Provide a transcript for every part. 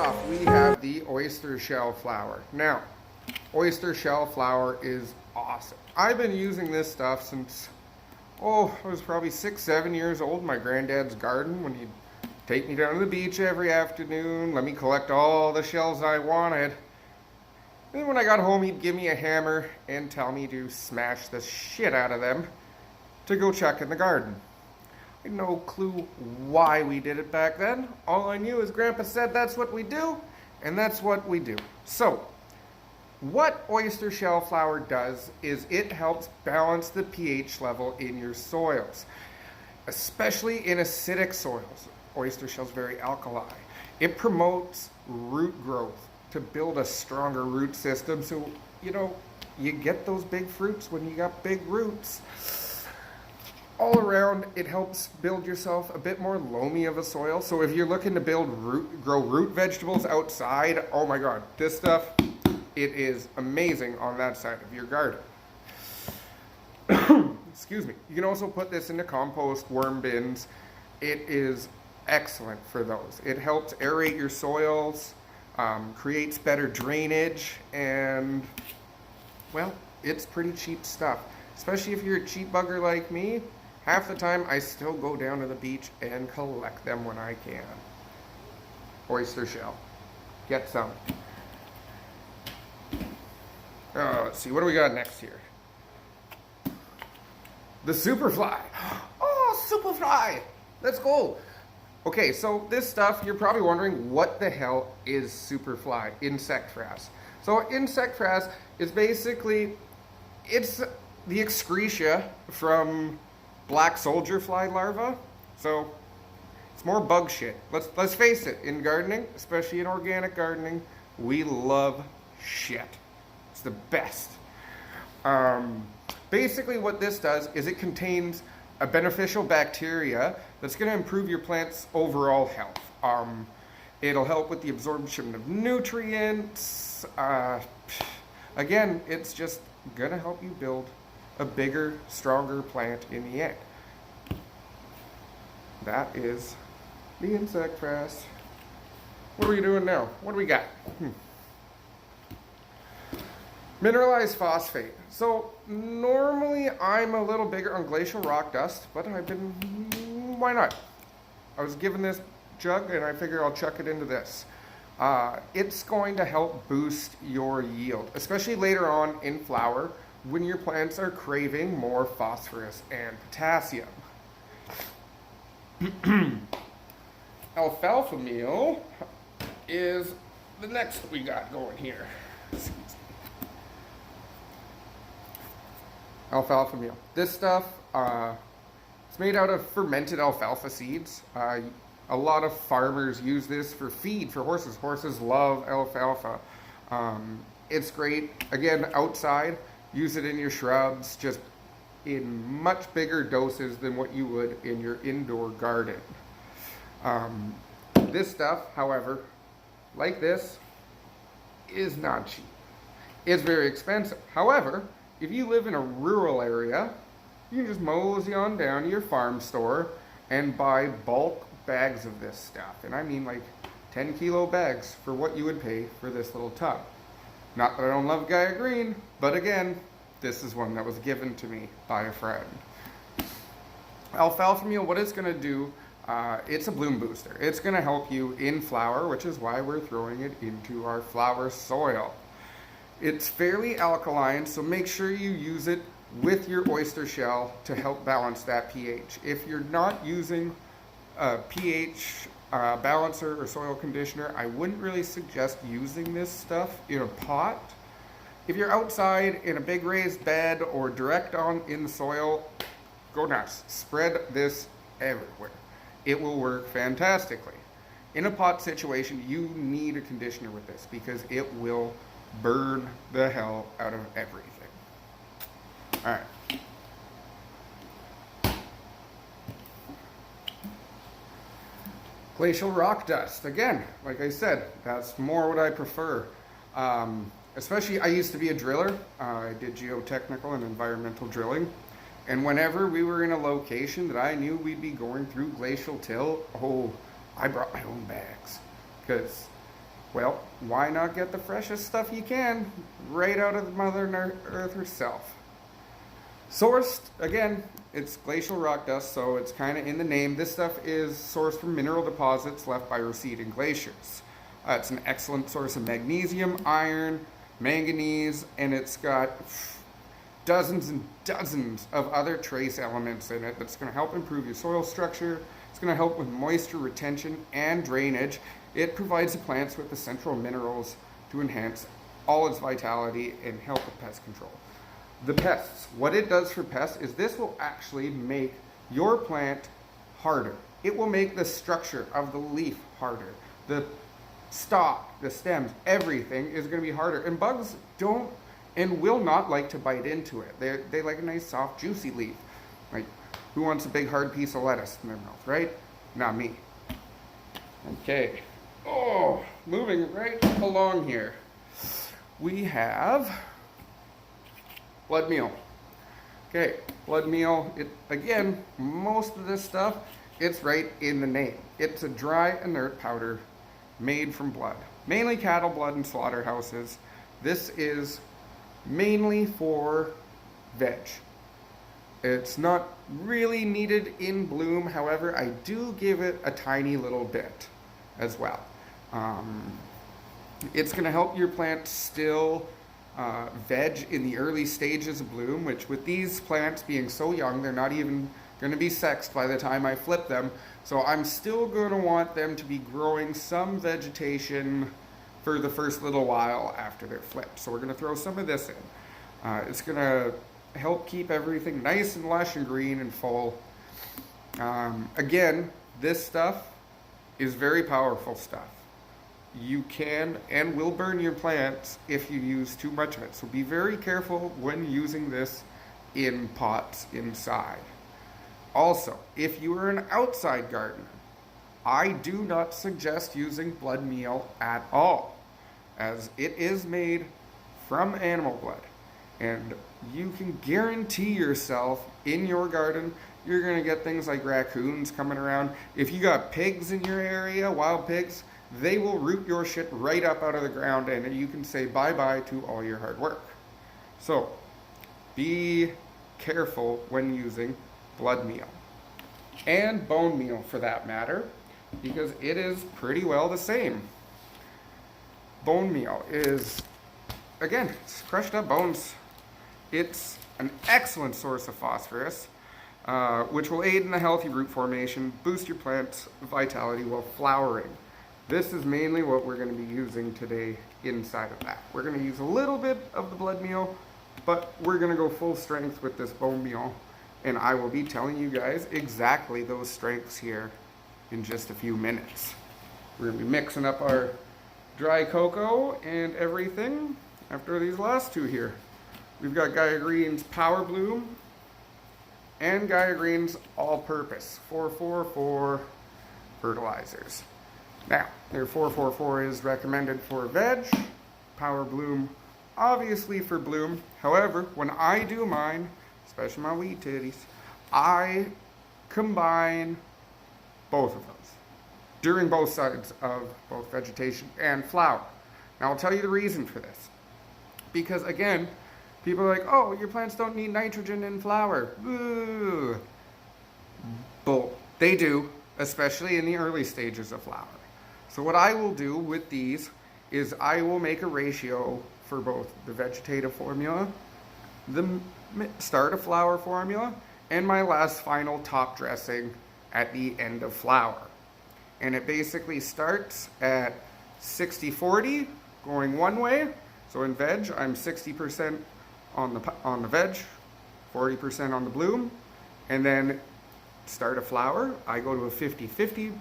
off, we have the oyster shell flour. Now, oyster shell flour is awesome. I've been using this stuff since, I was probably 6, 7 years old in my granddad's garden when he'd take me down to the beach every afternoon, let me collect all the shells I wanted. And then when I got home, he'd give me a hammer and tell me to smash the shit out of them to go check in the garden. I had no clue why we did it back then. All I knew is Grandpa said that's what we do, and that's what we do. So, what oyster shell flour does is it helps balance the pH level in your soils, especially in acidic soils. Oyster shell's very alkali. It promotes root growth to build a stronger root system, so you get those big fruits when you got big roots. All around, it helps build yourself a bit more loamy of a soil. So if you're looking to grow root vegetables outside, oh my god, this stuff, it is amazing on that side of your garden. Excuse me. You can also put this into compost, worm bins. It is excellent for those. It helps aerate your soils, creates better drainage, and, well, it's pretty cheap stuff. Especially if you're a cheap bugger like me. Half the time, I still go down to the beach and collect them when I can. Oyster shell. Get some. Let's see, what do we got next here? The Superfly. Oh, Superfly! Let's go! Okay, so this stuff, you're probably wondering, what the hell is Superfly? Insect frass. So insect frass is basically, it's the excretia from black soldier fly larvae. So it's more bug shit. Let's face it, in gardening, especially in organic gardening, we love shit. It's the best. Basically what this does is it contains a beneficial bacteria that's going to improve your plant's overall health. It'll help with the absorption of nutrients. Again, it's just going to help you build a bigger, stronger plant in the end. That is the insect frass. What are we doing now? What do we got? Mineralized phosphate. So normally I'm a little bigger on glacial rock dust, but why not? I was given this jug and I figure I'll chuck it into this. It's going to help boost your yield, especially later on in flower, when your plants are craving more phosphorus and potassium. Alfalfa meal is the next we got going here. Alfalfa meal. This stuff, it's made out of fermented alfalfa seeds. A lot of farmers use this for feed for horses. Horses love alfalfa. It's great, again, outside. Use it in your shrubs, just in much bigger doses than what you would in your indoor garden. This stuff, however, like this, is not cheap. It's very expensive. However, if you live in a rural area, you can just mosey on down to your farm store and buy bulk bags of this stuff. And I mean like 10-kilo bags for what you would pay for this little tub. Not that I don't love Gaia Green, but again, this is one that was given to me by a friend. Alfalfa meal, what it's going to do, it's a bloom booster. It's going to help you in flower, which is why we're throwing it into our flower soil. It's fairly alkaline, so make sure you use it with your oyster shell to help balance that pH. If you're not using a pH balancer or soil conditioner, I wouldn't really suggest using this stuff in a pot. If you're outside in a big raised bed or direct on in the soil, go nuts. Spread this everywhere. It will work fantastically. In a pot situation, you need a conditioner with this because it will burn the hell out of everything. All right. Glacial rock dust. Again, like I said, that's more what I prefer. Especially, I used to be a driller. I did geotechnical and environmental drilling. And whenever we were in a location that I knew we'd be going through glacial till, I brought my own bags. Because Well, why not get the freshest stuff you can right out of the Mother Earth herself? Sourced, again, it's glacial rock dust, so it's kind of in the name. This stuff is sourced from mineral deposits left by receding glaciers. It's an excellent source of magnesium, iron, manganese, and it's got dozens and dozens of other trace elements in it that's going to help improve your soil structure. It's going to help with moisture retention and drainage. It provides the plants with essential minerals to enhance all its vitality and help with pest control. The pests, what it does for pests is this will actually make your plant harder. It will make the structure of the leaf harder. The stalk, the stems, everything is going to be harder. And bugs don't and will not like to bite into it. They like a nice, soft, juicy leaf. Like, who wants a big, hard piece of lettuce in their mouth, right? Not me. Okay. Oh, moving right along here. We have blood meal. Okay, blood meal, again, most of this stuff, it's right in the name. It's a dry, inert powder made from blood. Mainly cattle blood in slaughterhouses. This is mainly for veg. It's not really needed in bloom, however, I do give it a tiny little bit as well. It's going to help your plant still veg in the early stages of bloom, which with these plants being so young, they're not even going to be sexed by the time I flip them. So I'm still going to want them to be growing some vegetation for the first little while after they're flipped. So we're going to throw some of this in. It's going to help keep everything nice and lush and green and full. Again, this stuff is very powerful stuff. You can and will burn your plants if you use too much of it. So be very careful when using this in pots inside. Also, if you are an outside gardener, I do not suggest using blood meal at all, as it is made from animal blood. And you can guarantee yourself in your garden, you're going to get things like raccoons coming around. If you got pigs in your area, wild pigs, they will root your shit right up out of the ground, and you can say bye-bye to all your hard work. So, be careful when using blood meal. And bone meal, for that matter, because it is pretty well the same. Bone meal is, again, it's crushed up bones. It's an excellent source of phosphorus, which will aid in the healthy root formation, boost your plant's vitality while flowering. This is mainly what we're going to be using today inside of that. We're going to use a little bit of the blood meal, but we're going to go full strength with this bone meal. And I will be telling you guys exactly those strengths here in just a few minutes. We're going to be mixing up our dry cocoa and everything after these last two here. We've got Gaia Green's Power Bloom and Gaia Green's All-Purpose 444 fertilizers. Now, their 444 is recommended for veg, Power Bloom obviously for bloom. However, when I do mine, especially my weed titties, I combine both of those during both sides of both vegetation and flower. Now, I'll tell you the reason for this. Because again, people are like, oh, your plants don't need nitrogen in flower. Ooh. Bull. They do, especially in the early stages of flower. So what I will do with these is I will make a ratio for both the vegetative formula, the start of flower formula, and my last final top dressing at the end of flower. And it basically starts at 60-40 going one way. So in veg, I'm 60% on the veg, 40% on the bloom. And then start of flower, I go to a 50-50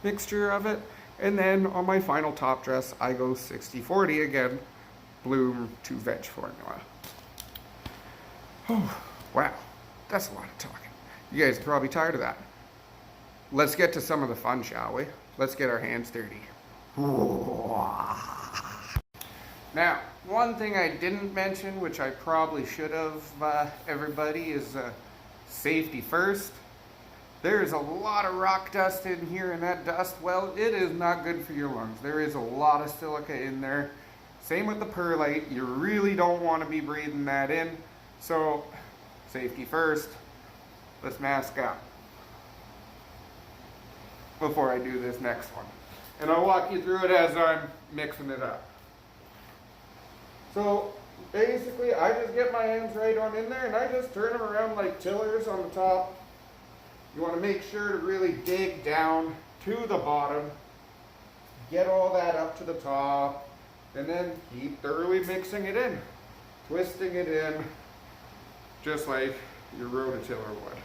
mixture of it. And then on my final top dress, I go 60-40 again, bloom to veg formula. Oh, wow, that's a lot of talking. You guys are probably tired of that. Let's get to some of the fun, shall we? Let's get our hands dirty. Now, one thing I didn't mention, which I probably should have, everybody, is safety first. There's a lot of rock dust in here, and that dust, well, it is not good for your lungs. There is a lot of silica in there. Same with the perlite. You really don't want to be breathing that in. So, safety first. Let's mask up before I do this next one. And I'll walk you through it as I'm mixing it up. So, basically, I just get my hands right on in there, and I just turn them around like tillers on the top. You want to make sure to really dig down to the bottom, get all that up to the top, and then keep thoroughly mixing it in, twisting it in, just like your rototiller would.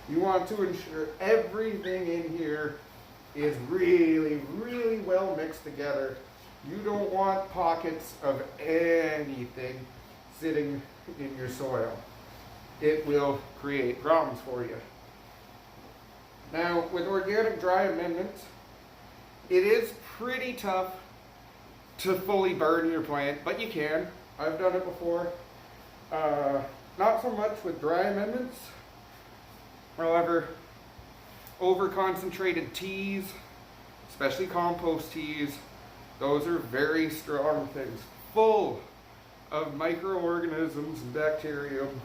You want to ensure everything in here is really, really well mixed together. You don't want pockets of anything sitting in your soil. It will create problems for you. Now, with organic dry amendments, it is pretty tough to fully burn your plant, but you can. I've done it before. Not so much with dry amendments. However, over-concentrated teas, especially compost teas, those are very strong things, full of microorganisms and bacterium.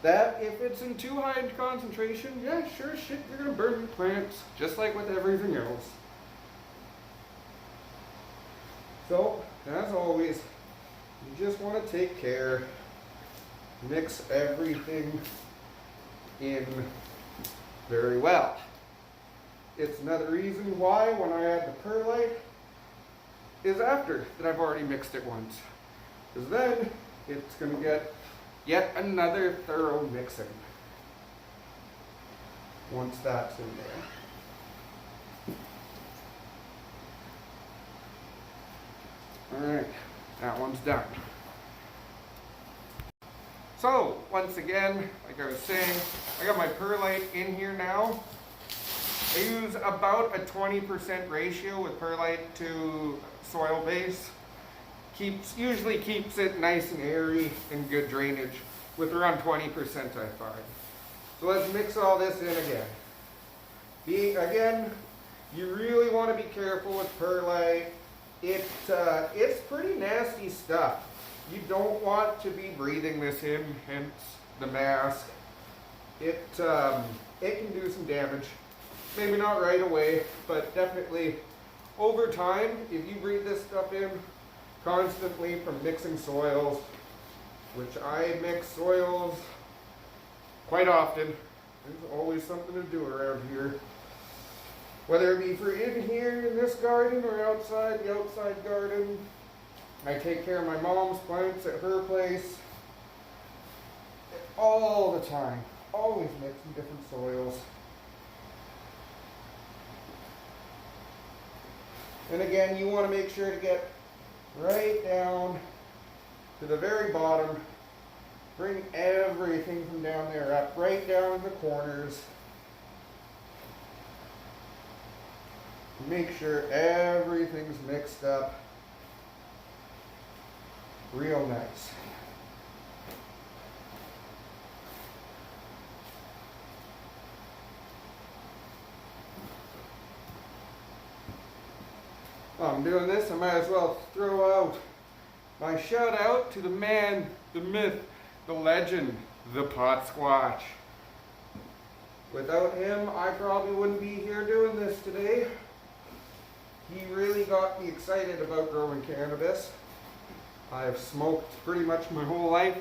That, if it's in too high a concentration, yeah, sure shit, you're gonna burn your plants, just like with everything else. So, as always, you just want to take care, mix everything in very well. It's another reason why when I add the perlite is after that I've already mixed it once. Because then it's going to get yet another thorough mixing once that's in there. Alright, that one's done. So, once again, like I was saying, I got my perlite in here now. I use about a 20% ratio with perlite to soil base. Usually keeps it nice and airy and good drainage with around 20% I find. So let's mix all this in again. Again, you really want to be careful with perlite. It's pretty nasty stuff. You don't want to be breathing this in, hence the mask. It can do some damage. Maybe not right away, but definitely over time, if you breathe this stuff in constantly from mixing soils, which I mix soils quite often. There's always something to do around here. Whether it be for in here in this garden or outside the outside garden. I take care of my mom's plants at her place all the time. Always mixing different soils. And again, you want to make sure to get right down to the very bottom. Bring everything from down there up, right down in the corners. Make sure everything's mixed up real nice. While I'm doing this, I might as well throw out my shout out to the man, the myth, the legend, the pot squatch. Without him, I probably wouldn't be here doing this today. He really got me excited about growing cannabis. I have smoked pretty much my whole life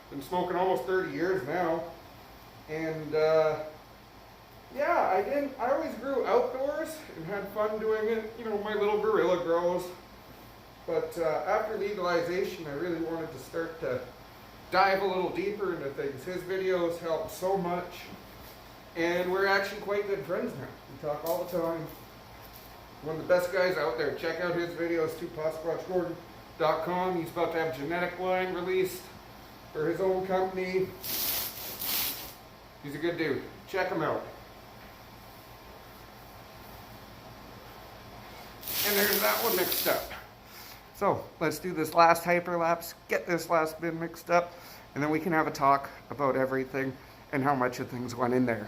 been smoking almost 30 years now. And yeah, I always grew outdoors and had fun doing it, you know, my little guerrilla grows. But after legalization, I really wanted to start to dive a little deeper into things. His videos help so much, and we're actually quite good friends now. We talk all the time. One of the best guys out there. Check out his videos too, potsquatchgordon.com. He's about to have genetic line released for his own company. He's a good dude. Check him out. And there's that one mixed up. So let's do this last hyperlapse, get this last bin mixed up, and then we can have a talk about everything and how much of things went in there.